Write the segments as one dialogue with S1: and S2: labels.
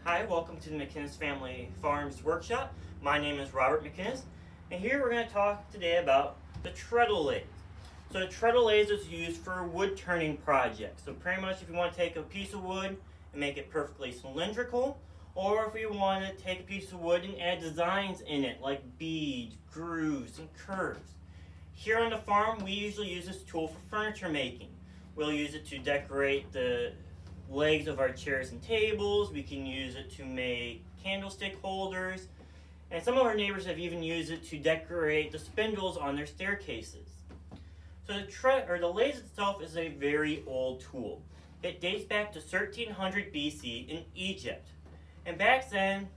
S1: Hi, welcome to the McKinnis Family Farms Workshop. My name is Robert McKinnis, and here we're going to talk today about the treadle lathe. So the treadle lathe is used for wood turning projects. So pretty much if you want to take a piece of wood and make it perfectly cylindrical, or if you want to take a piece of wood and add designs in it like beads, grooves, and curves. Here on the farm, we usually use this tool for furniture making. We'll use it to decorate the legs of our chairs and tables. We can use it to make candlestick holders, and some of our neighbors have even used it to decorate the spindles on their staircases. So the lathe itself is a very old tool. It dates back to 1300 BC in Egypt, and back then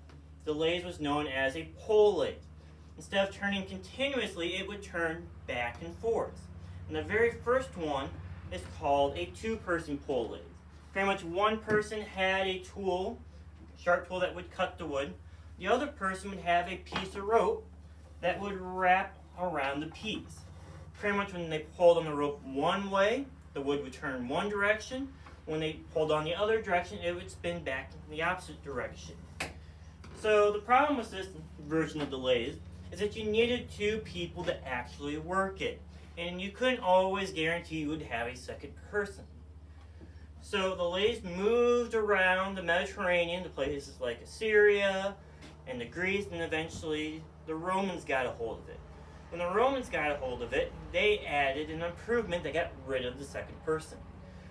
S1: the lathe was known as a pole lathe. Instead of turning continuously, it would turn back and forth. And the very first one is called a two-person pole lathe. Pretty much one person had a tool, sharp tool that would cut the wood. The other person would have a piece of rope that would wrap around the piece. Pretty much when they pulled on the rope one way, the wood would turn one direction. When they pulled on the other direction, it would spin back in the opposite direction. So the problem with this version of the lathe is that you needed two people to actually work it. And you couldn't always guarantee you would have a second person. So the lathe moved around the Mediterranean to places like Assyria and the Greece, and eventually the Romans got a hold of it. When the Romans got a hold of it, they added an improvement that got rid of the second person.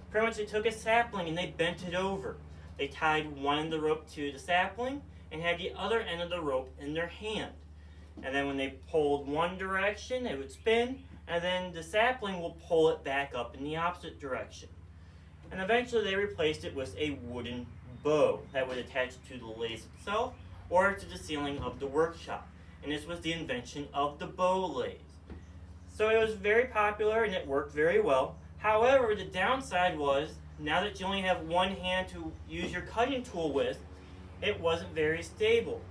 S1: Pretty much they took a sapling and they bent it over. They tied one end of the rope to the sapling and had the other end of the rope in their hand. And then when they pulled one direction, it would spin, and then the sapling will pull it back up in the opposite direction. And eventually they replaced it with a wooden bow that would attach to the lathe itself or to the ceiling of the workshop. And this was the invention of the bow lathe. So it was very popular and it worked very well. However, the downside was, now that you only have one hand to use your cutting tool with, it wasn't very stable.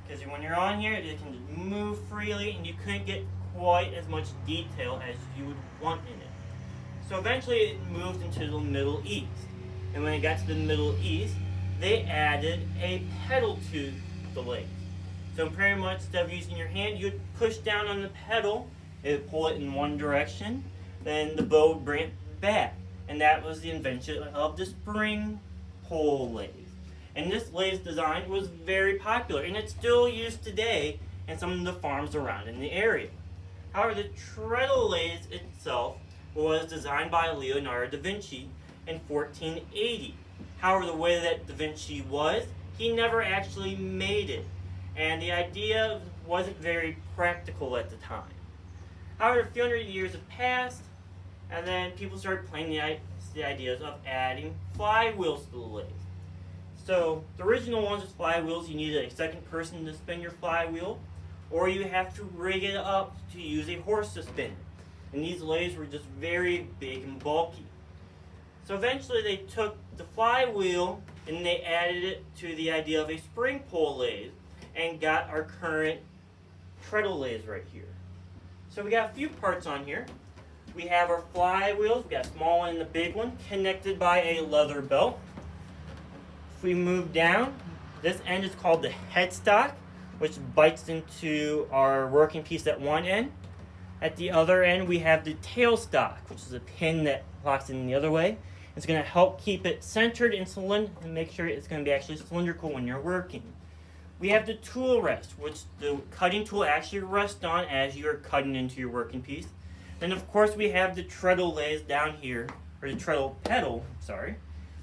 S1: Because when you're on here, it can move freely and you couldn't get quite as much detail as you would want in it. So eventually it moved into the Middle East. And when it got to the Middle East, they added a pedal to the lathe. So pretty much instead of using your hand, you'd push down on the pedal, it would pull it in one direction, then the bow would bring it back. And that was the invention of the spring pole lathe. And this lathe design was very popular, and it's still used today in some of the farms around in the area. However, the treadle lathe itself was designed by Leonardo da Vinci in 1480. However, the way that da Vinci was, he never actually made it, and the idea wasn't very practical at the time. However, a few hundred years have passed, and then people started playing the ideas of adding flywheels to the lathe. So the original ones with flywheels, you needed a second person to spin your flywheel, or you have to rig it up to use a horse to spin it. And these lathes were just very big and bulky. So eventually they took the flywheel and they added it to the idea of a spring pole lathe and got our current treadle lathe right here. So we got a few parts on here. We have our flywheels, we got a small one and a big one, connected by a leather belt. If we move down, this end is called the headstock, which bites into our working piece at one end. At the other end, we have the tailstock, which is a pin that locks in the other way. It's going to help keep it centered and make sure it's going to be actually cylindrical when you're working. We have the tool rest, which the cutting tool actually rests on as you're cutting into your working piece. Then, of course, we have the treadle lathe down here, or the treadle pedal,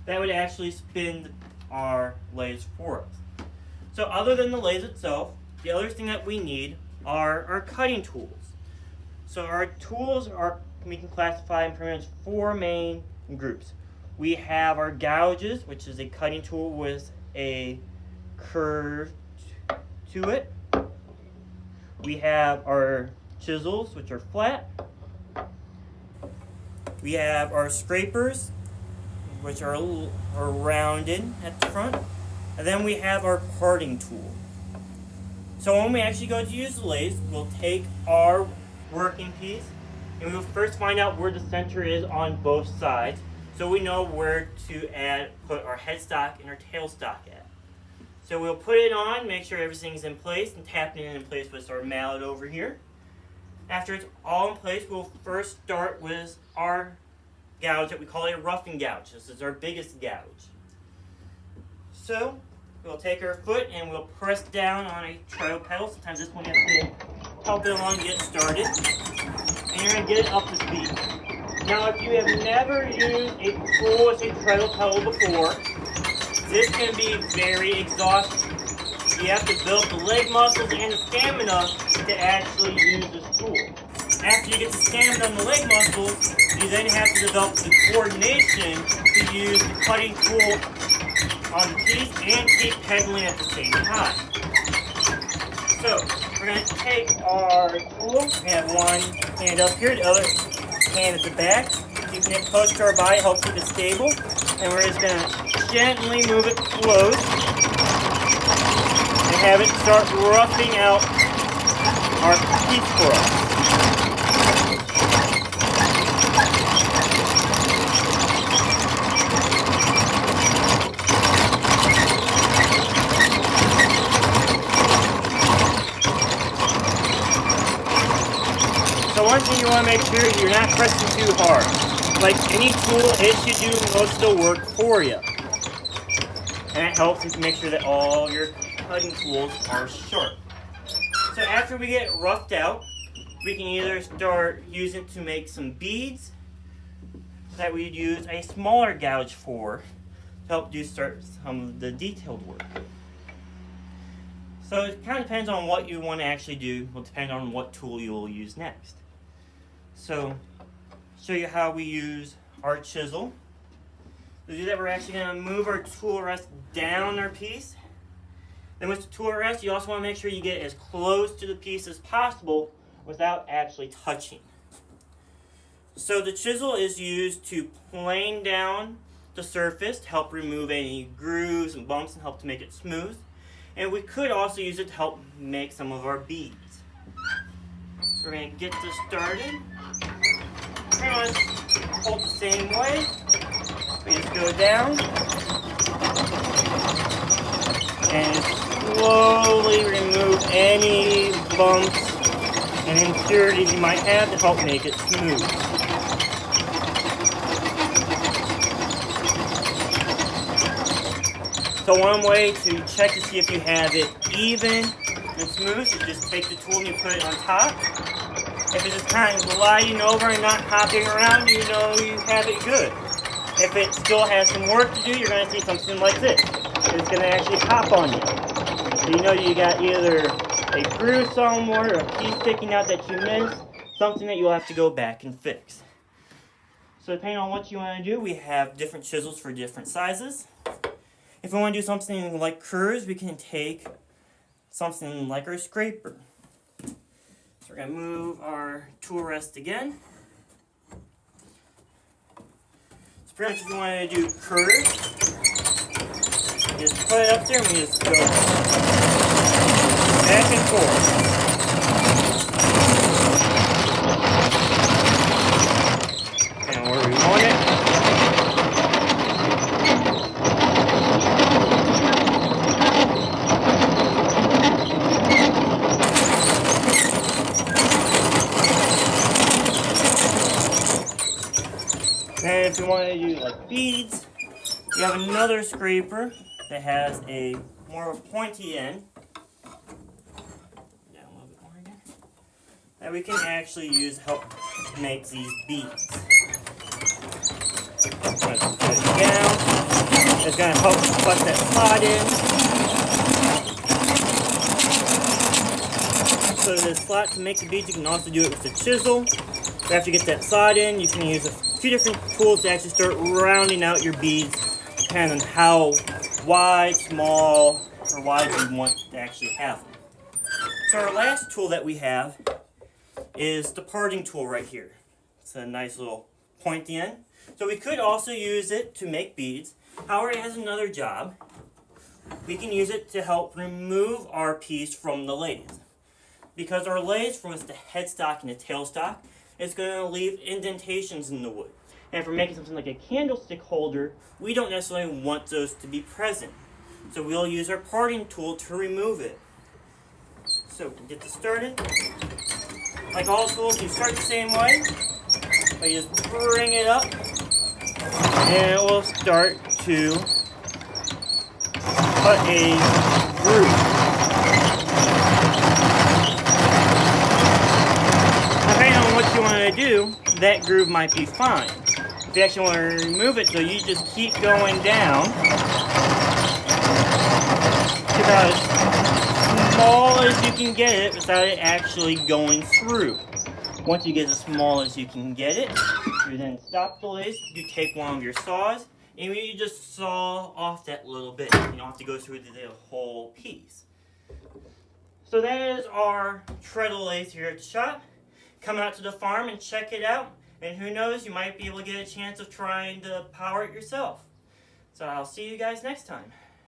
S1: that would actually spin our lathe for us. So other than the lathe itself, the other thing that we need are our cutting tools. So our tools we can classify in pretty much four main groups. We have our gouges, which is a cutting tool with a curve to it. We have our chisels, which are flat. We have our scrapers, which are rounded at the front. And then we have our parting tool. So when we actually go to use the lathe, we'll take our working piece and we will first find out where the center is on both sides so we know where to put our headstock and our tailstock at. So we'll put it on, make sure everything's in place, and tap it in place with our mallet over here. After it's all in place, we'll first start with our gouge that we call a roughing gouge. This is our biggest gouge. So we'll take our foot and we'll press down on a treadle pedal. Sometimes this one you have to help it along to get started. And you're going to get it up to speed. Now if you have never used a tool with a treadle pedal before, this can be very exhausting. You have to build the leg muscles and the stamina to actually use this tool. After you get the stamina on the leg muscles, you then have to develop the coordination to use the cutting tool on the piece and keep pedaling at the same time. So, we're going to take our tool, we have one hand up here, the other hand at the back, keeping it close to our body, help keep it stable, and we're just going to gently move it close and have it start roughing out our piece for us. So one thing you want to make sure you're not pressing too hard. Like any tool, it should do most of the work for you. And it helps to make sure that all your cutting tools are sharp. So after we get it roughed out, we can either start using it to make some beads that we'd use a smaller gouge for to help start some of the detailed work. So it kind of depends on what you want to actually do. Will depend on what tool you will use next. So, show you how we use our chisel. To do that, we're actually going to move our tool rest down our piece. Then with the tool rest, you also want to make sure you get as close to the piece as possible without actually touching. So the chisel is used to plane down the surface to help remove any grooves and bumps and help to make it smooth. And we could also use it to help make some of our beads. So we're going to get this started. We're going to hold the same way. We just go down. And slowly remove any bumps and impurities you might have to help make it smooth. So one way to check to see if you have it even and smooth is just take the tool and you put it on top. If it's just kind of gliding over and not hopping around, you know you have it good. If it still has some work to do, you're going to see something like this. It's going to actually hop on you. So you know you got either a groove somewhere or a piece sticking out that you missed, something that you'll have to go back and fix. So depending on what you want to do, we have different chisels for different sizes. If we want to do something like curves, we can take something like our scraper. So we're going to move our tool rest again. So pretty much if you want to do curves, you just put it up there and we just go back and forth. And where we want it. And if you want to do like beads, you have another scraper that has a more of a pointy end. Down a little bit more again. That we can actually use to help make these beads. I'm going to put it down. It's going to help put that slot in. So the slot to make the beads, you can also do it with the chisel. So after you get that slot in, you can use a few different tools to actually start rounding out your beads, depending on how wide, small, or wide you want to actually have them. So our last tool that we have is the parting tool right here. It's a nice little pointy end. So we could also use it to make beads. However, it has another job. We can use it to help remove our piece from the lathe. Because our lathe, from the headstock and the tailstock, is going to leave indentations in the wood. And if we're making something like a candlestick holder, we don't necessarily want those to be present. So we'll use our parting tool to remove it. So get this started. Like all tools, you start the same way. But you just bring it up, and it will start to cut a groove. Depending on what you want to do, that groove might be fine. If you actually want to remove it, so you just keep going down to about as small as you can get it without it actually going through. Once you get as small as you can get it, you then stop the lathe, you take one of your saws, and you just saw off that little bit. You don't have to go through the whole piece. So that is our treadle lathe here at the shop. Come out to the farm and check it out, and who knows, you might be able to get a chance of trying to power it yourself. So I'll see you guys next time.